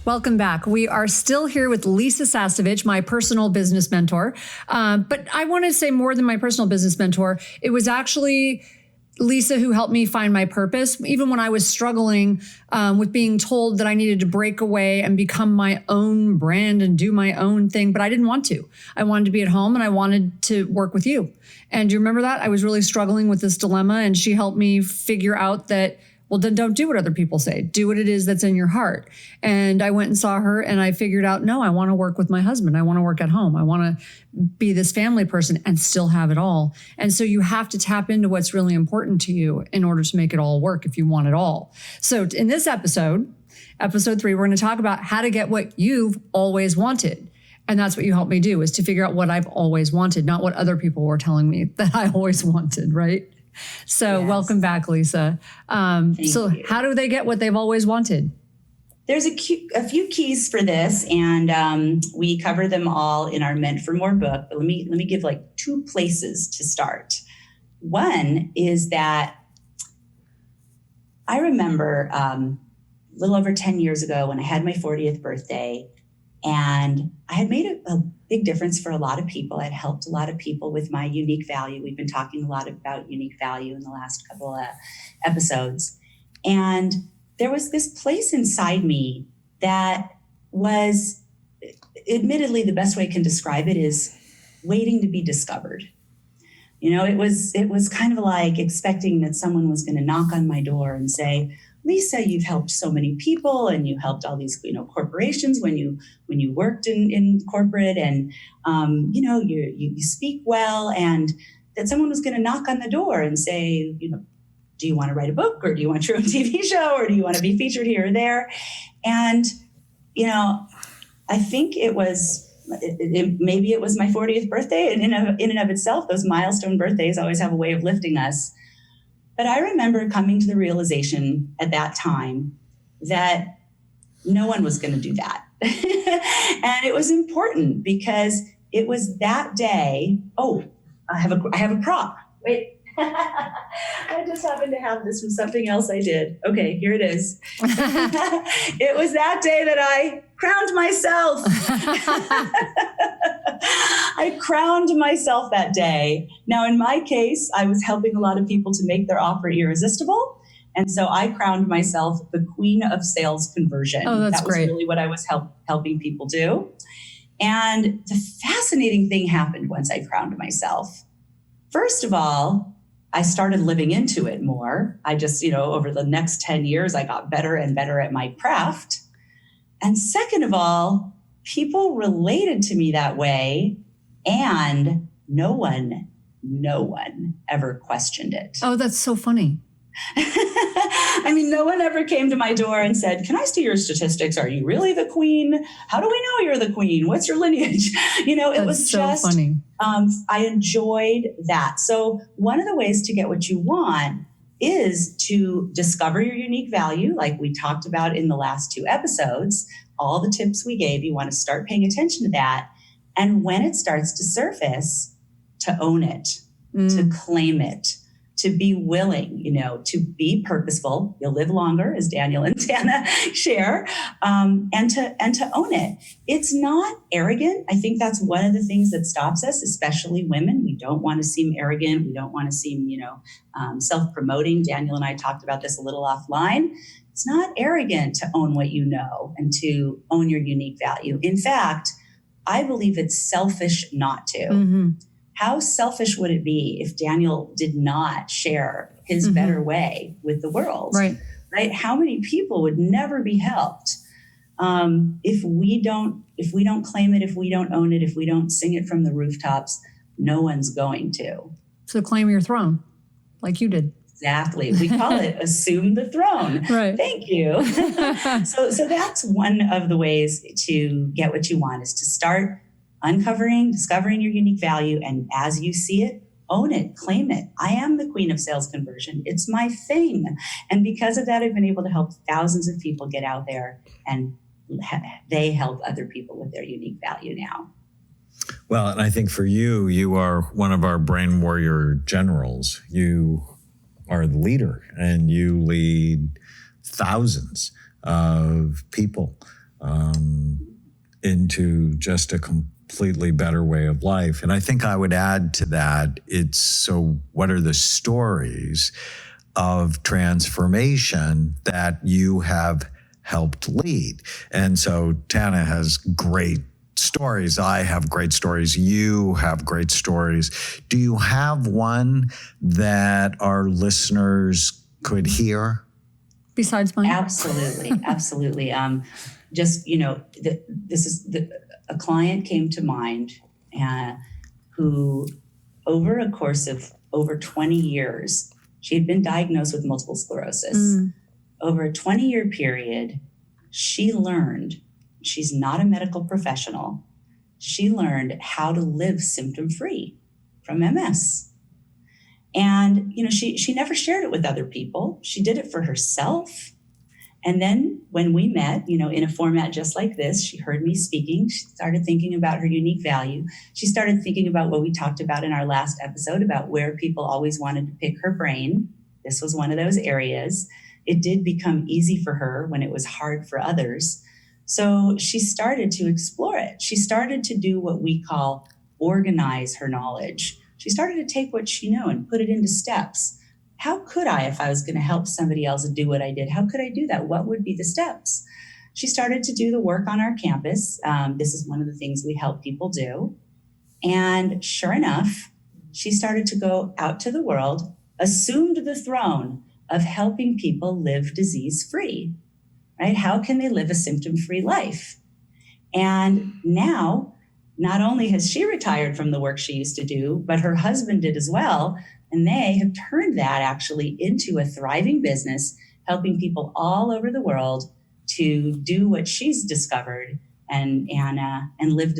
Welcome back. We are still here with Lisa Sasevich, my personal business mentor. But I want to say more than my personal business mentor. It was actually Lisa who helped me find my purpose, even when I was struggling with being told that I needed to break away and become my own brand and do my own thing. But I didn't want to. I wanted to be at home and I wanted to work with you. And do you remember that? I was really struggling with this dilemma, and she helped me figure out that, well, then don't do what other people say. Do what it is that's in your heart. And I went and saw her and I figured out, no, I want to work with my husband. I want to work at home. I want to be this family person and still have it all. And so you have to tap into what's really important to you in order to make it all work if you want it all. So in this episode 3, we're going to talk about how to get what you've always wanted. And that's what you helped me do, is to figure out what I've always wanted, not what other people were telling me that I always wanted, right? So yes. Welcome back, Lisa. So how do they get what they've always wanted? There's a few keys for this, and we cover them all in our Meant for More book. But let me give like 2 places to start. One is that I remember a little over 10 years ago when I had my 40th birthday, and I had made a big difference for a lot of people. I'd helped a lot of people with my unique value. We've been talking a lot about unique value in the last couple of episodes. And there was this place inside me that was, admittedly, the best way I can describe it is waiting to be discovered. You know, it was kind of like expecting that someone was going to knock on my door and say, Lisa, you've helped so many people, and you helped all these, corporations when you worked in corporate, and you speak well, and that someone was going to knock on the door and say, do you want to write a book, or do you want your own TV show, or do you want to be featured here or there? And I think maybe it was my 40th birthday, and in and of itself, those milestone birthdays always have a way of lifting us. But I remember coming to the realization at that time that no one was going to do that. And it was important because it was that day. Oh, I have a prop. Wait. I just happen to have this from something else I did. Okay, here it is. It was that day that I crowned myself. I crowned myself that day. Now, in my case, I was helping a lot of people to make their offer irresistible. And so I crowned myself the queen of sales conversion. Oh, that's great. That was really what I was helping people do. And the fascinating thing happened once I crowned myself. First of all, I started living into it more. I just, over the next 10 years, I got better and better at my craft. And second of all, people related to me that way, and no one ever questioned it. Oh, that's so funny. I mean, no one ever came to my door and said, can I see your statistics? Are you really the queen? How do we know you're the queen? What's your lineage? It was so just funny. I enjoyed that. So one of the ways to get what you want is to discover your unique value, like we talked about in the last 2 episodes. All the tips we gave, you want to start paying attention to that. And when it starts to surface, to own it, to claim it, to be willing, to be purposeful. You'll live longer, as Daniel and Tana share, and to own it. It's not arrogant. I think that's one of the things that stops us, especially women. We don't want to seem arrogant. We don't want to seem, self-promoting. Daniel and I talked about this a little offline. It's not arrogant to own what you know and to own your unique value. In fact, I believe it's selfish not to. Mm-hmm. How selfish would it be if Daniel did not share his better way with the world? Right? How many people would never be helped if we don't claim it, if we don't own it, if we don't sing it from the rooftops? No one's going to. So claim your throne, like you did. Exactly. We call it assume the throne. Right. Thank you. So that's one of the ways to get what you want, is to start discovering your unique value. And as you see it, own it, claim it. I am the queen of sales conversion. It's my thing. And because of that, I've been able to help thousands of people get out there, and they help other people with their unique value now. Well, and I think for you, you are one of our brain warrior generals. You are the leader, and you lead thousands of people into just a completely better way of life. And I think I would add to that, what are the stories of transformation that you have helped lead? And so Tana has great stories. I have great stories. You have great stories. Do you have one that our listeners could hear? Besides mine? Absolutely. Absolutely. A client came to mind who, over a course of over 20 years, she had been diagnosed with multiple sclerosis. Over a 20-year period, she learned, she's not a medical professional, she learned how to live symptom-free from MS. And, she never shared it with other people. She did it for herself. And then when we met, in a format just like this, she heard me speaking. She started thinking about her unique value. She started thinking about what we talked about in our last episode about where people always wanted to pick her brain. This was one of those areas. It did become easy for her when it was hard for others. So she started to explore it. She started to do what we call organize her knowledge. She started to take what she knew and put it into steps. How could I, if I was going to help somebody else do what I did, how could I do that? What would be the steps? She started to do the work on our campus. This is one of the things we help people do. And sure enough, she started to go out to the world, assumed the throne of helping people live disease-free, right? How can they live a symptom-free life? And now, not only has she retired from the work she used to do, but her husband did as well. And they have turned that actually into a thriving business, helping people all over the world to do what she's discovered and live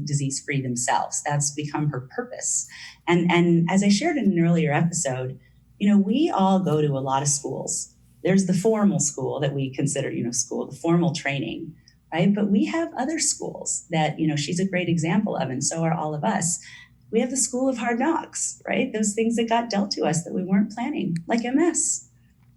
disease-free themselves. That's become her purpose. And as I shared in an earlier episode, we all go to a lot of schools. There's the formal school that we consider, school, the formal training, right? But we have other schools that, she's a great example of, and so are all of us. We have the school of hard knocks, right? Those things that got dealt to us that we weren't planning, like MS,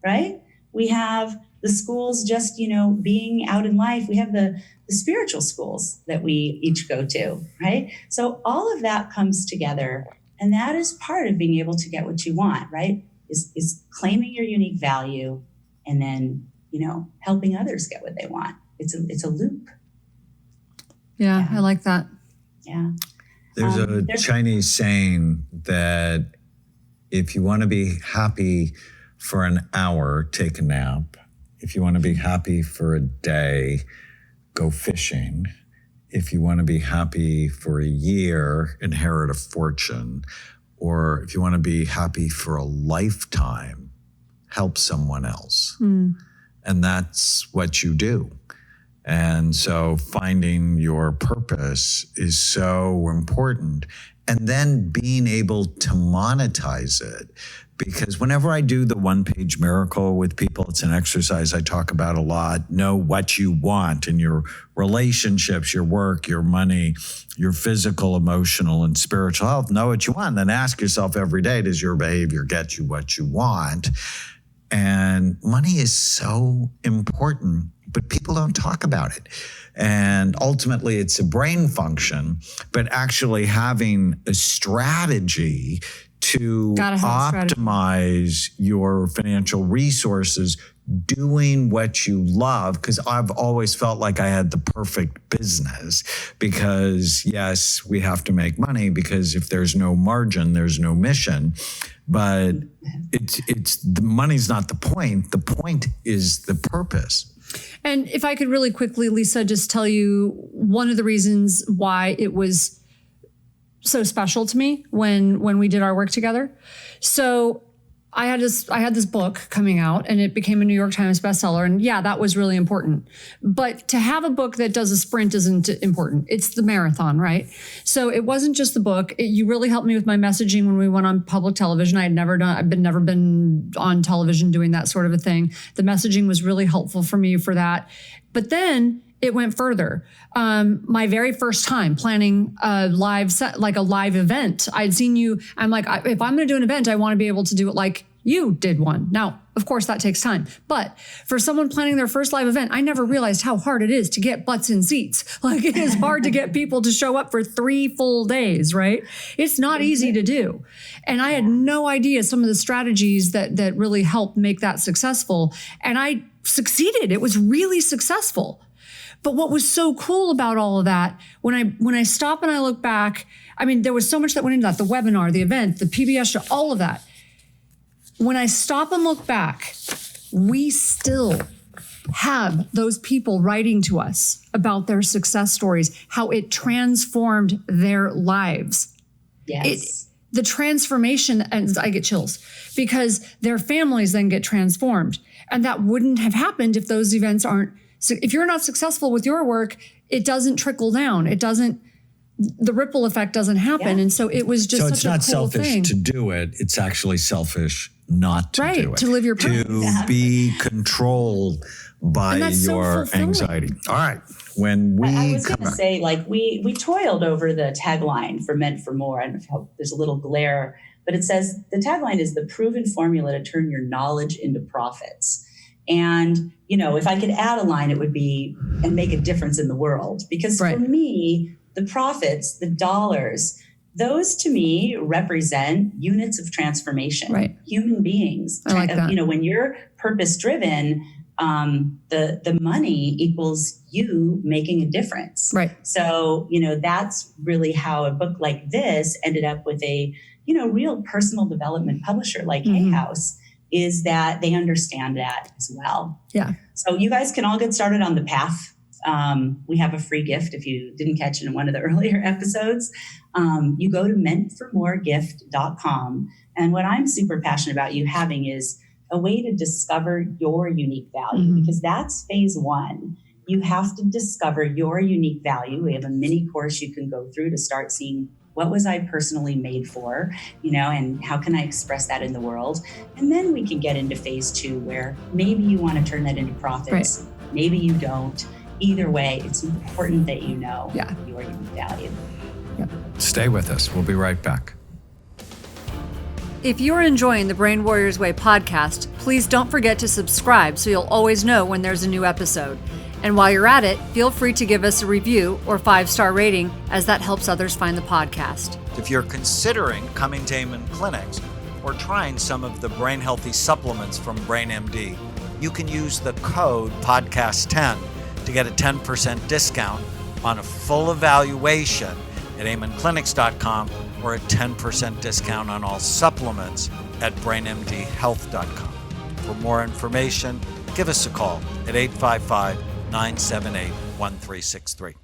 right? We have the schools just, being out in life. We have the spiritual schools that we each go to, right? So all of that comes together, and that is part of being able to get what you want, right? Is claiming your unique value and then, helping others get what they want. It's a loop. Yeah. I like that. Yeah. There's a Chinese saying that if you want to be happy for an hour, take a nap. If you want to be happy for a day, go fishing. If you want to be happy for a year, inherit a fortune. Or if you want to be happy for a lifetime, help someone else. And that's what you do. And so finding your purpose is so important. And then being able to monetize it. Because whenever I do the one-page miracle with people, it's an exercise I talk about a lot. Know what you want in your relationships, your work, your money, your physical, emotional, and spiritual health. Know what you want. Then ask yourself every day, does your behavior get you what you want? And money is so important, but people don't talk about it. And ultimately, it's a brain function, but actually having a strategy to optimize your financial resources, doing what you love, because I've always felt like I had the perfect business because, yes, we have to make money because if there's no margin, there's no mission. But it's the money's not the point. The point is the purpose. And if I could really quickly, Lisa, just tell you one of the reasons why it was so special to me when we did our work together. So I had this book coming out and it became a New York Times bestseller. And yeah, that was really important. But to have a book that does a sprint isn't important. It's the marathon, right? So it wasn't just the book. You really helped me with my messaging when we went on public television. I've never been on television doing that sort of a thing. The messaging was really helpful for me for that. But then it went further. My very first time planning a live set, like a live event, I'd seen you. I'm like, if I'm going to do an event, I want to be able to do it like you did one. Now, Of course, that takes time. But for someone planning their first live event, I never realized how hard it is to get butts in seats. Like, it is hard to get people to show up for 3 full days, right? It's not easy to do. And I had no idea some of the strategies that really helped make that successful. And I succeeded. It was really successful. But what was so cool about all of that, when I stop and I look back, I mean, there was so much that went into that, the webinar, the event, the PBS show, all of that. When I stop and look back, we still have those people writing to us about their success stories, how it transformed their lives. Yes. The transformation, and I get chills, because their families then get transformed. And that wouldn't have happened if those events aren't, if you're not successful with your work, it doesn't trickle down. It doesn't, the ripple effect doesn't happen. Yeah. And so it was just such a cool thing. So it's not selfish to do it. It's actually selfish not to do it. To live your purpose. To be controlled by your anxiety. All right. When we I was going to say, like, we toiled over the tagline for Meant for More. I don't know if there's a little glare, but it says the tagline is the proven formula to turn your knowledge into profits. And, you know, if I could add a line, it would be, and make a difference in the world. Because for me, the profits, the dollars, those to me represent units of transformation, human beings. I like that. You know, when you're purpose driven, the money equals you making a difference. Right. So, you know, that's really how a book like this ended up with a, you know, real personal development publisher like Hay House, is that they understand that as well. Yeah. So you guys can all get started on the path. We have a free gift if you didn't catch it in one of the earlier episodes. You go to meantformoregift.com. And what I'm super passionate about you having is a way to discover your unique value, because that's phase 1. You have to discover your unique value. We have a mini course you can go through to start seeing what was I personally made for, you know, and how can I express that in the world? And then we can get into phase 2, where maybe you want to turn that into profits. Maybe you don't. Either way, it's important that you know your unique value. Stay with us. We'll be right back. If you're enjoying the Brain Warriors Way podcast, please don't forget to subscribe so you'll always know when there's a new episode. And while you're at it, feel free to give us a review or 5-star rating, as that helps others find the podcast. If you're considering coming to Amen Clinics or trying some of the brain healthy supplements from BrainMD, you can use the code podcast10 to get a 10% discount on a full evaluation at amenclinics.com, or a 10% discount on all supplements at brainmdhealth.com. For more information, give us a call at 855-978-1363.